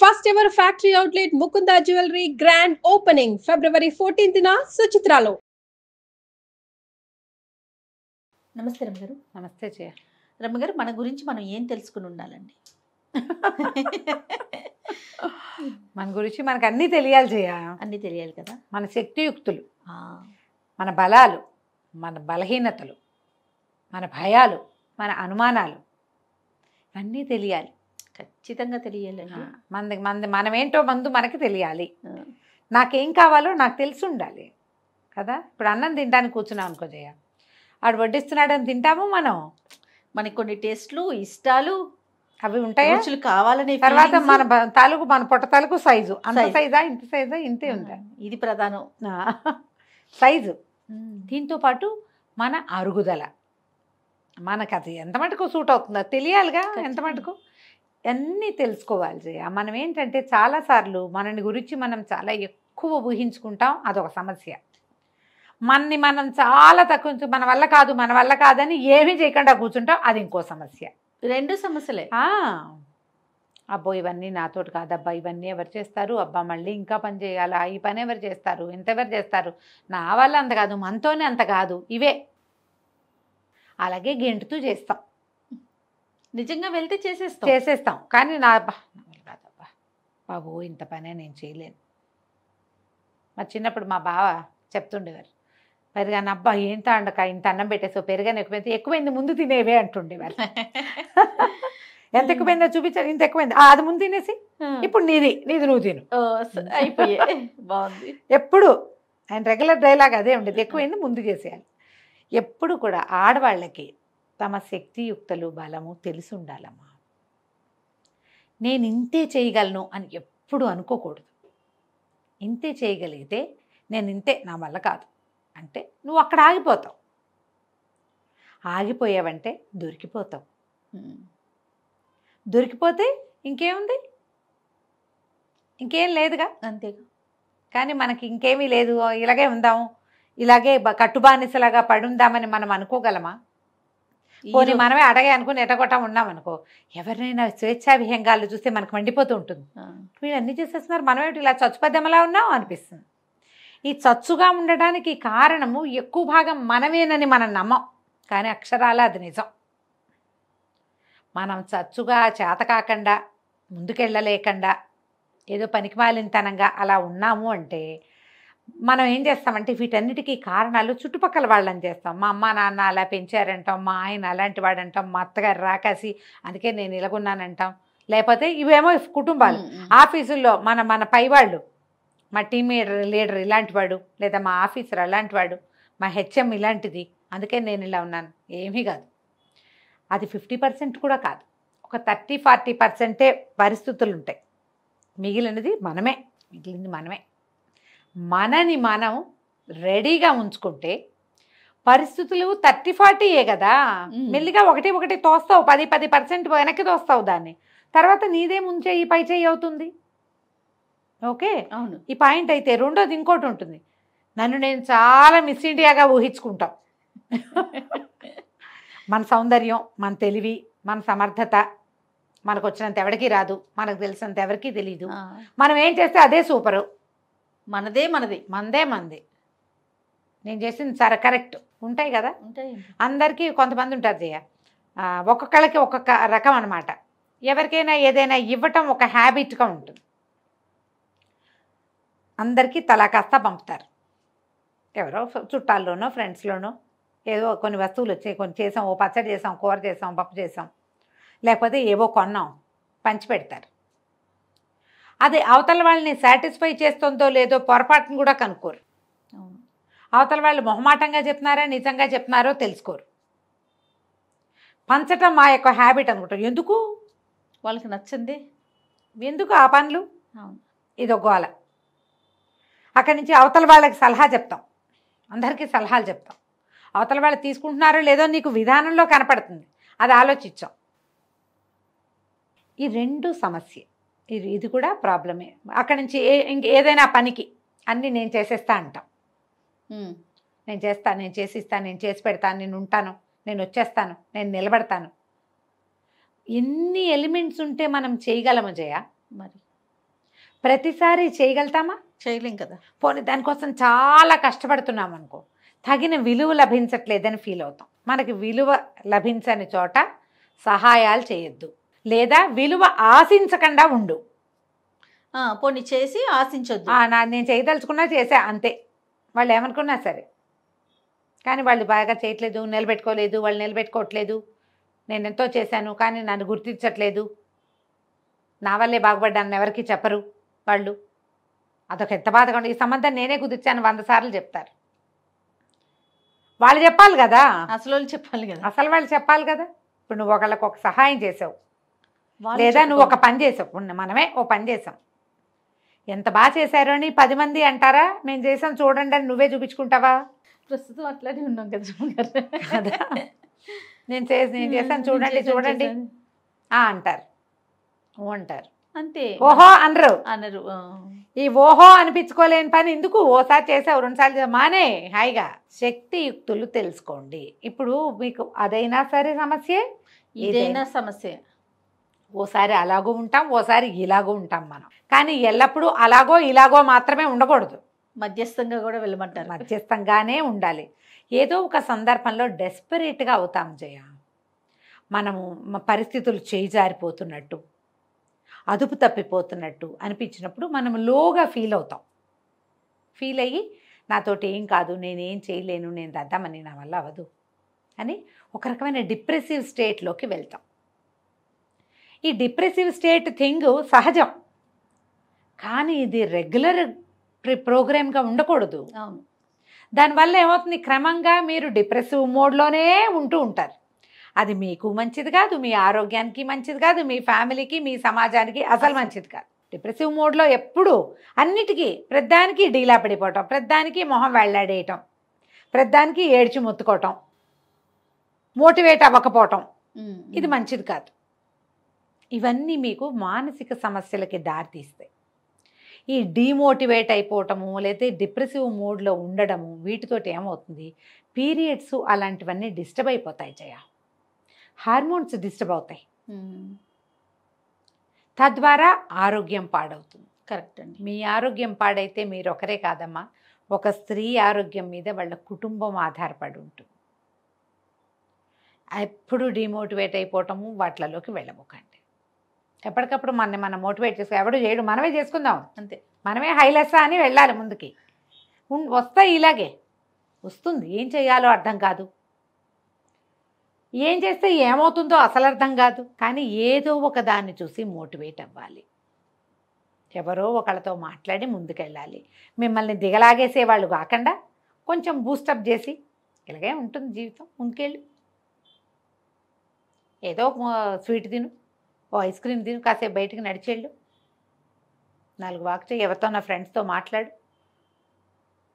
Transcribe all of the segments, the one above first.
First ever factory outlet Mukunda Jewelry grand opening February 14th na Suchitralo. నమస్తే రమ్మగారు. నమస్తే జయ. రమ్మగారు, మన గురించి మనం ఏం తెలుసుకుని ఉండాలండి? మన గురించి మనకు అన్నీ తెలియాలి జయ. అన్నీ తెలియాలి కదా. మన శక్తియుక్తులు, ఆ, మన బలాలు, మన బలహీనతలు, మన భయాలు, మన అనుమానాలు అన్నీ తెలియాలి. ఖచ్చితంగా తెలియాలండి. మనమేంటో ముందు మనకి తెలియాలి. ఆ, నాకేం కావాలో నాకు తెలిసి ఉండాలి కదా. ఇప్పుడు అన్నం తినడానికి కూర్చున్నాం అనుకో జయ, ఆడు వడ్డిస్తున్నాడని తింటాము మనం. మనకి కొన్ని టేస్ట్లు, ఇష్టాలు, అవి ఉంటాయా? రుచులు కావాలనే తర్వాత feelings. మన తాలూకు మన పొట్ట తాలూకు సైజు, అంత Size. సైజా ఇంత సైజా ఇంతే ఉందా ఇది ప్రధానం. సైజు. దీంతో పాటు మన అరుగుదల, మనకు అది ఎంత మటుకు సూట్ అవుతుందో తెలియాలిగా. ఎంత మటుకు అన్నీ తెలుసుకోవాలి జయ. మనం ఏంటంటే చాలాసార్లు మనని గురించి మనం చాలా ఎక్కువ ఊహించుకుంటాం, అదొక సమస్య. మనని మనం చాలా తక్కువ, మన వల్ల కాదు మన వల్ల కాదని ఏమీ చేయకుండా కూర్చుంటాం, అది ఇంకో సమస్య. రెండు సమస్యలే. అబ్బో ఇవన్నీ నాతోటి కాదబ్బా, ఇవన్నీ ఎవరు చేస్తారు, అబ్బా మళ్ళీ ఇంకా పని చేయాలా, ఈ పని ఎవరు చేస్తారు, ఎంతెవరు చేస్తారు, నా వల్ల అంత కాదు, మనతోనే అంత కాదు, ఇవే. అలాగే గెంటుతూ చేస్తాం, నిజంగా వెళ్తే చేసేస్తాం. కానీ నా వల్ల కాదబ్బా, బాబు ఇంత పనే నేను చేయలేను. మా చిన్నప్పుడు మా బావ చెప్తుండేవారు, పెరుగాను అబ్బా ఏంత అండక ఇంత అన్నం పెట్టేసావు, పెరుగాను ఎక్కువైంది ముందు తినేవే అంటుండేవారు. ఎంత ఎక్కువైందో చూపించారు, ఇంత ఎక్కువైంది అది ముందు తినేసి ఇప్పుడు నీది నువ్వు తిను. అయిపోయే. బాగుంది. ఎప్పుడు ఆయన రెగ్యులర్ డైలాగ్ అదే ఉండేది, ఎక్కువైంది ముందు చేసేయాలి. ఎప్పుడు కూడా ఆడవాళ్ళకి తమ శక్తియుక్తలు బలము తెలిసి ఉండాలమ్మా. నేను ఇంతే చేయగలను అని ఎప్పుడు అనుకోకూడదు. ఇంతే చేయగలిగితే నేను ఇంతే, నా వల్ల కాదు అంటే నువ్వు అక్కడ ఆగిపోతావు. ఆగిపోయావంటే దొరికిపోతావు. దొరికిపోతే ఇంకేముంది, ఇంకేం లేదుగా. అంతేగా. కానీ మనకి ఇంకేమీ లేదు, ఇలాగే ఉందాము, ఇలాగే కట్టుబానిసలాగా పడుందామని మనం అనుకోగలమా? పోనీ మనమే అడగే అనుకుని ఎటగొట్టా ఉన్నాం అనుకో, ఎవరినైనా స్వేచ్ఛా విహంగాలు చూస్తే మనకు మండిపోతూ ఉంటుంది. వీళ్ళు అన్నీ చేసేస్తున్నారు, మనం ఏంటి ఇలా చచ్చుపద్యమలా ఉన్నాం అనిపిస్తుంది. ఈ చచ్చుగా ఉండడానికి కారణము ఎక్కువ భాగం మనమేనని మనం నమ్మం, కానీ అక్షరాల అది నిజం. మనం చచ్చుగా చేతకాకుండా ముందుకెళ్ళలేకుండా ఏదో పనికిమాలినతనంగా అలా ఉన్నాము అంటే మనం ఏం చేస్తామంటే వీటన్నిటికీ కారణాలు చుట్టుపక్కల వాళ్ళని చేస్తాం. మా అమ్మ నాన్న అలా పెంచారంటాం, మా ఆయన అలాంటి వాడంటాం, మా అత్తగారు రాకాసి అందుకే నేను ఇలాగున్నానంటాం. లేకపోతే ఇవేమో కుటుంబాలు, ఆఫీసుల్లో మన పైవాళ్ళు, మా టీమ్ లీడర్ ఇలాంటి వాడు, లేదా మా ఆఫీసర్ అలాంటి వాడు, మా హెచ్ఎం ఇలాంటిది, అందుకే నేను ఇలా ఉన్నాను. ఏమీ కాదు, అది 50% కూడా కాదు. ఒక 30-40% పరిస్థితులు ఉంటాయి, మిగిలినది మనమే. మనని మనం రెడీగా ఉంచుకుంటే పరిస్థితులు 30-40 కదా. మెల్లిగా ఒకటి తోస్తావు, 10% వెనక్కి తోస్తావు దాన్ని. తర్వాత నీదే ముంచే ఈ పై చేయి అవుతుంది. ఓకే, అవును. ఈ పాయింట్ అయితే రెండోది ఇంకోటి ఉంటుంది. నన్ను నేను చాలా మిస్ ఇండియాగా ఊహించుకుంటాం. మన సౌందర్యం, మన తెలివి, మన సమర్థత మనకు వచ్చినంత ఎవరికి రాదు, మనకు తెలిసినంత ఎవరికి తెలీదు. మనం ఏం చేస్తే అదే సూపరు, మనదే. మంది నేను చేసింది సరే కరెక్ట్ ఉంటాయి కదా. ఉంటాయి. అందరికీ కొంతమంది ఉంటారు జయ, ఒక్కొక్కళ్ళకి ఒక్కొక్క రకం అనమాట. ఎవరికైనా ఏదైనా ఇవ్వటం ఒక హ్యాబిట్గా ఉంటుంది. అందరికీ తలా కాస్త పంపుతారు. ఎవరో చుట్టాల్లోనో ఫ్రెండ్స్లోనో ఏదో కొన్ని వస్తువులు వచ్చాయి, కొన్ని చేసాం, ఓ పచ్చడి చేసాం, కూర చేసాం, పప్పు చేసాం, లేకపోతే ఏవో కొన్నాం, పంచి పెడతారు. అది అవతల వాళ్ళని సాటిస్ఫై చేస్తుందో లేదో పొరపాటును కూడా కనుక్కోరు. అవతల వాళ్ళు మొహమాటంగా చెప్తున్నారా నిజంగా చెప్తున్నారో తెలుసుకోరు. పంచటం మా యొక్క హ్యాబిట్ అనుకుంటారు. ఎందుకు వాళ్ళకి నచ్చింది, ఎందుకు ఆ పనులు, అవును, ఇది ఒక గోల. అక్కడి నుంచి అవతల వాళ్ళకి సలహా చెప్తాం, అందరికీ సలహాలు చెప్తాం. అవతల వాళ్ళు తీసుకుంటున్నారో లేదో నీకు విధానంలో కనపడుతుంది, అది ఆలోచించాం. ఈ రెండు సమస్య, ఇది కూడా ప్రాబ్లమే. అక్కడి నుంచి ఏదైనా పనికి అన్నీ నేను చేసేస్తా అంటాం. నేను చేస్తాను, నేను చేసిస్తాను, నేను చేసి పెడతాను, నేను ఉంటాను, నేను వచ్చేస్తాను, నేను నిలబడతాను. ఎన్ని ఎలిమెంట్స్ ఉంటే మనం చేయగలము జయ? మరి ప్రతిసారి చేయగలుగుతామా? చేయలేం కదా. పోనీ దానికోసం చాలా కష్టపడుతున్నాం అనుకో, తగిన విలువ లభించట్లేదని ఫీల్ అవుతాం. మనకి విలువ లభించని చోట సహాయాలు చేయొద్దు, లేదా విలువ ఆశించకుండా ఉండు. పోనీ చేసి ఆశించొద్దు. నేను చేయదలుచుకున్నా చేసా అంతే, వాళ్ళు ఏమనుకున్నా సరే. కానీ వాళ్ళు బాగా చేయట్లేదు, నిలబెట్టుకోలేదు, వాళ్ళు నిలబెట్టుకోవట్లేదు. నేను ఎంతో చేశాను కానీ నన్ను గుర్తించట్లేదు, నా వల్లే బాగుపడ్డాను ఎవరికి చెప్పరు వాళ్ళు. అదొక ఎంత బాధగా ఉంటుంది. ఈ సంబంధం నేనే కుదిర్చాను 100 సార్లు చెప్తారు. వాళ్ళు చెప్పాలి కదా, అసలు వాళ్ళు చెప్పాలి కదా. అసలు వాళ్ళు చెప్పాలి కదా. ఇప్పుడు నువ్వు ఒకళ్ళకి ఒక సహాయం చేసావు, లేదా నువ్వు ఒక పని చేసావు, మనమే ఓ పని చేసాం, ఎంత బాగా చేశారో అని 10 మంది అంటారా? మేము చేసాం చూడండి అని నువ్వే చూపించుకుంటావా? ప్రస్తుతం అట్లానే ఉన్నాం కదా. కదా, నేను చేశాను చూడండి చూడండి అంటారు, అంటారు అంతే. ఓహో అనరు. అనరు. ఈ ఓహో అనిపించుకోలేని పని ఎందుకు? ఓసారి చేసావు 2 సార్లు మానే హాయిగా. శక్తియుక్తులు తెలుసుకోండి. ఇప్పుడు మీకు అదైనా సరే సమస్యే, ఇదైనా సమస్య. ఓసారి అలాగూ ఉంటాం, ఓసారి ఇలాగూ ఉంటాం మనం. కానీ ఎల్లప్పుడూ అలాగో ఇలాగో మాత్రమే ఉండకూడదు, మధ్యస్థంగా కూడా వెళ్ళమంటారు. మధ్యస్థంగానే ఉండాలి. ఏదో ఒక సందర్భంలో డెస్పరేట్గా అవుతాం జయ, మనము పరిస్థితులు చేయి జారిపోతున్నట్టు, అదుపు తప్పిపోతున్నట్టు అనిపించినప్పుడు మనం లోగా ఫీల్ అవుతాం. ఫీల్ అయ్యి నాతోటి ఏం కాదు, నేనేం చేయలేను, నేను దద్దామని, నా వల్ల అవ్వదు అని ఒక రకమైన డిప్రెసివ్ స్టేట్లోకి వెళ్తాం. ఈ డిప్రెసివ్ స్టేట్ థింగ్ సహజం, కానీ ఇది రెగ్యులర్ ప్రోగ్రామ్గా ఉండకూడదు. అవును. దానివల్ల ఏమవుతుంది, క్రమంగా మీరు డిప్రెసివ్ మోడ్లోనే ఉంటూ ఉంటారు. అది మీకు మంచిది కాదు, మీ ఆరోగ్యానికి మంచిది కాదు, మీ ఫ్యామిలీకి, మీ సమాజానికి అసలు మంచిది కాదు. డిప్రెసివ్ మోడ్లో ఎప్పుడు అన్నిటికీ ప్రతిదానికి డీలా పడిపోవటం, ప్రతిదానికి మొహం వెళ్ళాడేయటం, ప్రతిదానికి ఏడ్చి మొత్తుకోవటం, మోటివేట్ అవ్వకపోవటం, ఇది మంచిది కాదు. ఇవన్నీ మీకు మానసిక సమస్యలకి దారితీస్తాయి. ఈ డీమోటివేట్ అయిపోవటము, లేదా డిప్రెసివ్ మోడ్లో ఉండడము, వీటితోటి ఏమవుతుంది, పీరియడ్స్ అలాంటివన్నీ డిస్టర్బ్ అయిపోతాయి జయ. హార్మోన్స్ డిస్టర్బ్ అవుతాయి, తద్వారా ఆరోగ్యం పాడవుతుంది. కరెక్ట్ అండి. మీ ఆరోగ్యం పాడైతే మీరు ఒకరే కాదమ్మా, ఒక స్త్రీ ఆరోగ్యం మీద వాళ్ళ కుటుంబం ఆధారపడి ఉంటుంది. ఎప్పుడు డిమోటివేట్ అయిపోవటము వాటిలోకి వెళ్ళబోకండి. ఎప్పటికప్పుడు మనం మోటివేట్ చేసుకో, ఎవడు చేయడు, మనమే చేసుకుందాం అంతే. మనమే హైలెస్సా అని వెళ్ళాలి ముందుకి. వస్తాయి, ఇలాగే వస్తుంది. ఏం చేయాలో అర్థం కాదు, ఏం చేస్తే ఏమవుతుందో అసలు అర్థం కాదు. కానీ ఏదో ఒక దాన్ని చూసి మోటివేట్ అవ్వాలి, ఎవరో ఒకళ్ళతో మాట్లాడి ముందుకెళ్ళాలి. మిమ్మల్ని దిగలాగేసేవాళ్ళు కాకుండా కొంచెం బూస్టప్ చేసి, ఇలాగే ఉంటుంది జీవితం, ముందుకెళ్ళు. ఏదో స్వీట్ తిను, ఓ ఐస్ క్రీమ్ తిను, కాసేపు బయటికి నడిచేళ్ళు, 4 వాక్ చేయి, ఎవరితో నా ఫ్రెండ్స్తో మాట్లాడు,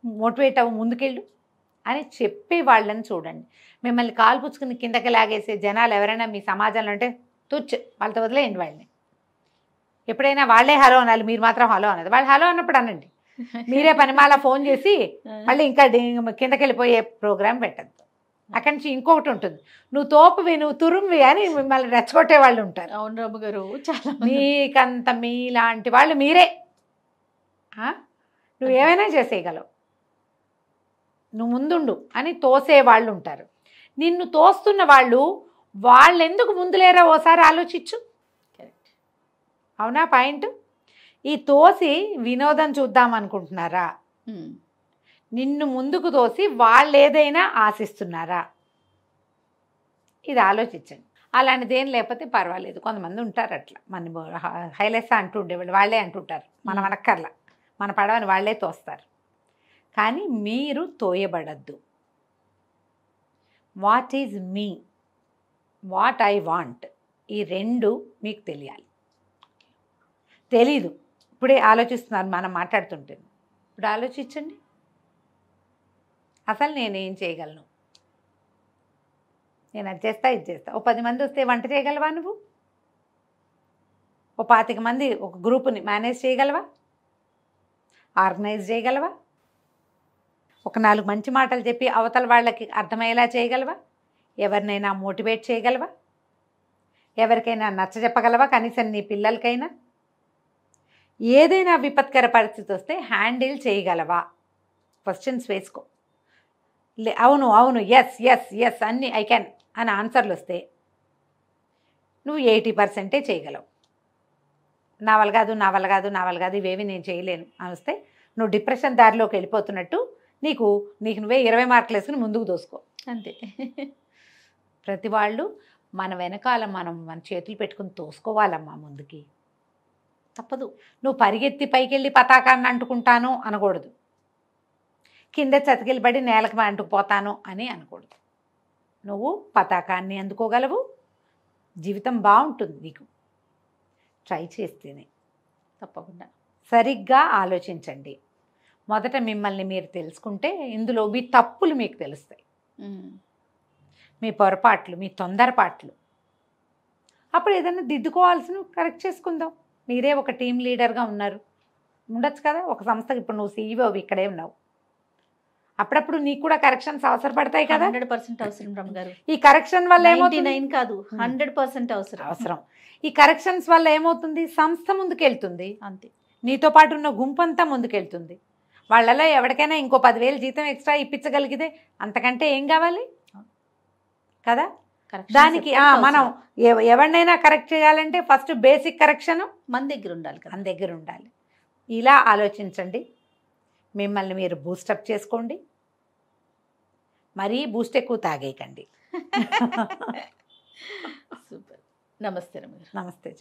మోటివేట్ అవ్వు, ముందుకెళ్ళు అని చెప్పే వాళ్ళని చూడండి. మిమ్మల్ని కాలు పుచ్చుకుని కిందకి లాగేసే జనాలు ఎవరైనా మీ సమాజంలో ఉంటే తుచ్చు, వాళ్ళతో వదిలేయండి వాళ్ళని. ఎప్పుడైనా వాళ్ళే హలో అనాలి, మీరు మాత్రం హలో అన్నది. వాళ్ళు హలో అన్నప్పుడు అనండి, మీరే పనిమాల ఫోన్ చేసి మళ్ళీ ఇంకా కిందకి వెళ్ళిపోయే ప్రోగ్రాం పెట్టద్దు. అక్కడి నుంచి ఇంకొకటి ఉంటుంది, నువ్వు తోపువి, నువ్వు తురుమువి అని మిమ్మల్ని రెచ్చగొట్టే వాళ్ళు ఉంటారు. అవును రాము గారు, చాలా మీకంత మీలాంటి వాళ్ళు మీరే. నువ్వేమైనా చేసేయగలవు, నువ్వు ముందుండు అని తోసేవాళ్ళు ఉంటారు. నిన్ను తోస్తున్న వాళ్ళు ఎందుకు ముందులేరా ఓసారి ఆలోచించు. అవునా పాయింట్? ఈ తోసి వినోదం చూద్దాం అనుకుంటున్నారా? నిన్ను ముందుకు తోసి వాళ్ళు ఏదైనా ఆశిస్తున్నారా? ఇది ఆలోచించండి. అలాంటిది ఏం లేకపోతే పర్వాలేదు, కొంతమంది ఉంటారు అట్లా. మన హైలెస్సా అంటూ ఉండేవాళ్ళు వాళ్ళే అంటుంటారు, మనం అనక్కర్లా, మన పడవని వాళ్ళే తోస్తారు. కానీ మీరు తోయబడద్దు. What is me, what I want, ఈ 2 మీకు తెలియాలి. తెలీదు, ఇప్పుడే ఆలోచిస్తున్నారు మనం మాట్లాడుతుంటే. ఇప్పుడు ఆలోచించండి, అసలు నేనేం చేయగలను, నేను అది చేస్తా ఇది చేస్తా. ఓ 10 మంది వస్తే వంట చేయగలవా నువ్వు? ఓ 25 మంది ఒక గ్రూపుని మేనేజ్ చేయగలవా? ఆర్గనైజ్ చేయగలవా? ఒక 4 మంచి మాటలు చెప్పి అవతల వాళ్ళకి అర్థమయ్యేలా చేయగలవా? ఎవరినైనా మోటివేట్ చేయగలవా? ఎవరికైనా నచ్చ చెప్పగలవా? కనీసం నీ పిల్లలకైనా. ఏదైనా విపత్కర పరిస్థితి వస్తే హ్యాండిల్ చేయగలవా క్వశ్చన్స్ వేసుకో. అవును అవును ఎస్ ఎస్ ఎస్ అన్నీ ఐ క్యాన్ అని ఆన్సర్లు వస్తే నువ్వు 80% చేయగలవు. నా వల్ల కాదు నా వల్ల కాదు నా వల్ల కాదు ఇవేవి నేను చేయలేను అని వస్తే నువ్వు డిప్రెషన్ దారిలోకి వెళ్ళిపోతున్నట్టు నీకు నువ్వే 20 మార్కులు వేసుకుని ముందుకు దోసుకో. అంతే. ప్రతి వాళ్ళు మన వెనకాల మన చేతులు పెట్టుకుని తోసుకోవాలమ్మా ముందుకి. తప్పదు. నువ్వు పరిగెత్తి పైకెళ్ళి పతాకాన్ని అంటుకుంటాను అనకూడదు, కింద చతికిలబడి నేలకు అంటుకుపోతాను అని అనకూడదు. నువ్వు పతాకాన్ని అందుకోగలవు, జీవితం బాగుంటుంది నీకు ట్రై చేస్తేనే. తప్పకుండా. సరిగ్గా ఆలోచించండి. మొదట మిమ్మల్ని మీరు తెలుసుకుంటే ఇందులో మీ తప్పులు మీకు తెలుస్తాయి, మీ పొరపాట్లు, మీ తొందరపాట్లు. అప్పుడు ఏదైనా దిద్దుకోవాల్సిన కరెక్ట్ చేసుకుందాం. మీరే ఒక టీం లీడర్గా ఉండొచ్చు కదా ఒక సంస్థకి. ఇప్పుడు నువ్వు CEO ఇక్కడే ఉన్నావు, అప్పుడప్పుడు నీకు కూడా కరెక్షన్స్ అవసరపడతాయి కదా. 100% అవసరం రమ్మగారు. ఈ కరెక్షన్ వల్ల 99 కాదు 100% అవసరం. ఈ కరెక్షన్స్ వల్ల ఏమవుతుంది, సంస్థ ముందుకెళ్తుంది, అంతే. నీతో పాటు ఉన్న గుంపంతా ముందుకెళ్తుంది. వాళ్ళలో ఎవరికైనా ఇంకో 10,000 జీతం ఎక్స్ట్రా ఇప్పించగలిగితే అంతకంటే ఏం కావాలి కదా. దానికి మనం ఎవరినైనా కరెక్ట్ చేయాలంటే ఫస్ట్ బేసిక్ కరెక్షన్ మన దగ్గర ఉండాలి కదా. మన దగ్గర ఉండాలి. ఇలా ఆలోచించండి, మిమ్మల్ని మీరు బూస్టప్ చేసుకోండి, మరీ బూస్ట్ ఎక్కువ తాగేయకండి. సూపర్. నమస్తే రమ్య. నమస్తే.